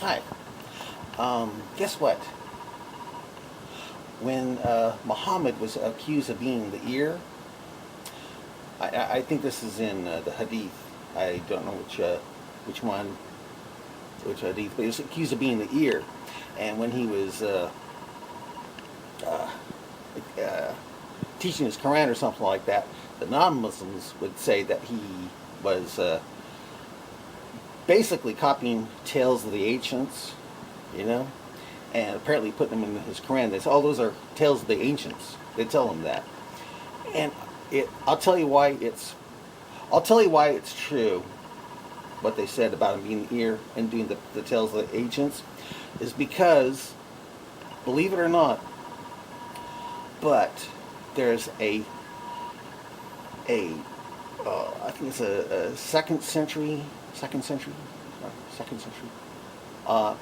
Hi. Guess what? When Muhammad was accused of being the ear, I think this is in the Hadith. I don't know which one, which Hadith, but he was accused of being the ear. And when he was uh, teaching his Quran or something like that, the non-Muslims would say that he was basically copying tales of the ancients, you know, and apparently putting them in his Quran. They say, "Oh, those are tales of the ancients." They tell him that, and I'll tell you why it's true. What they said about him being the ear and doing the tales of the ancients is because, believe it or not, but there's I think it's a second century uh,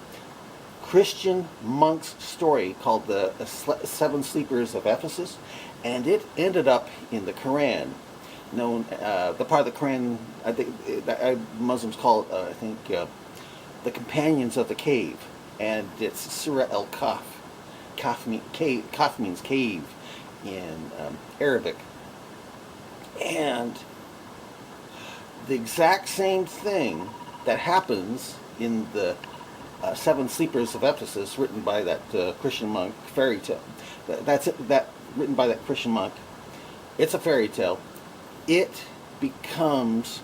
Christian monk's story called the Seven Sleepers of Ephesus, and it ended up in the Quran. Known the part of the Quran I think Muslims call it the Companions of the Cave, and it's Surah al-Kahf. Kahf means cave in Arabic, and the exact same thing that happens in the Seven Sleepers of Ephesus, written by that Christian monk, fairy tale. That's it. That written by that Christian monk. It's a fairy tale. It becomes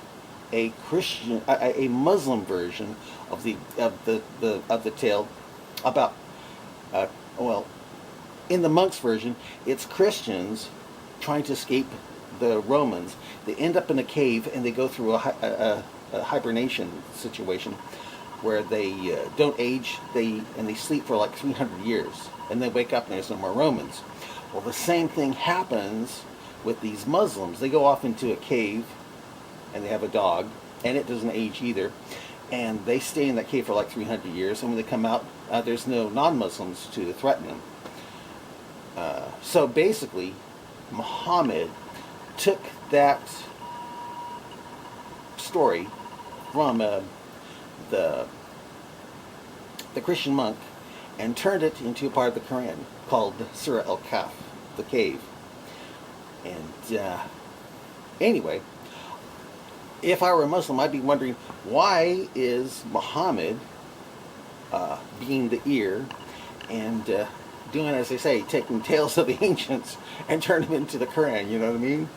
a Christian, a Muslim version of the tale about. Well, in the monk's version, it's Christians trying to escape the Romans. They end up in a cave and they go through a hibernation situation where they don't age. They sleep for like 300 years, and they wake up and there's no more Romans. Well, the same thing happens with these Muslims. They go off into a cave and they have a dog, and it doesn't age either. And they stay in that cave for like 300 years, and when they come out, there's no non-Muslims to threaten them. So basically, Muhammad took that story from the Christian monk and turned it into a part of the Quran called Surah al-Kahf, the cave. And anyway, if I were a Muslim, I'd be wondering, why is Muhammad being the ear and doing, as they say, taking tales of the ancients and turning them into the Quran, you know what I mean?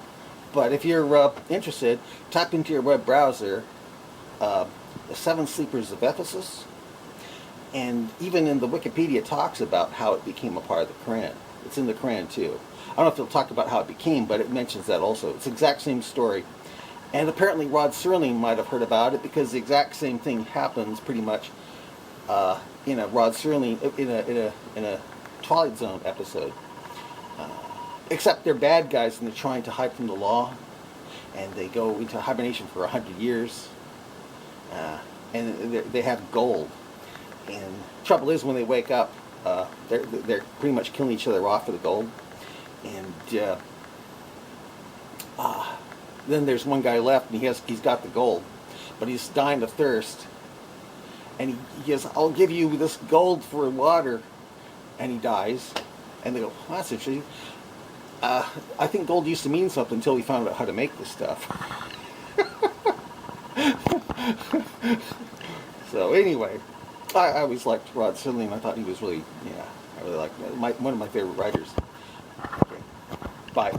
But if you're interested, type into your web browser the Seven Sleepers of Ephesus, and even in the Wikipedia it talks about how it became a part of the Quran. It's in the Quran too. I don't know if it'll talk about how it became, but it mentions that also. It's the exact same story. And apparently Rod Serling might have heard about it, because the exact same thing happens pretty much in a Rod Serling in a Twilight Zone episode. Except they're bad guys and they're trying to hide from the law, and they go into hibernation for 100 years, and they have gold. And trouble is, when they wake up, they're pretty much killing each other off for the gold. And then there's one guy left, and he's got the gold, but he's dying of thirst. And he goes, "I'll give you this gold for water," and he dies. And they go, "Well, that's interesting. I think gold used to mean something until we found out how to make this stuff." So anyway, I always liked Rod Serling. I thought he was really, I really liked him. One of my favorite writers. Okay. Bye.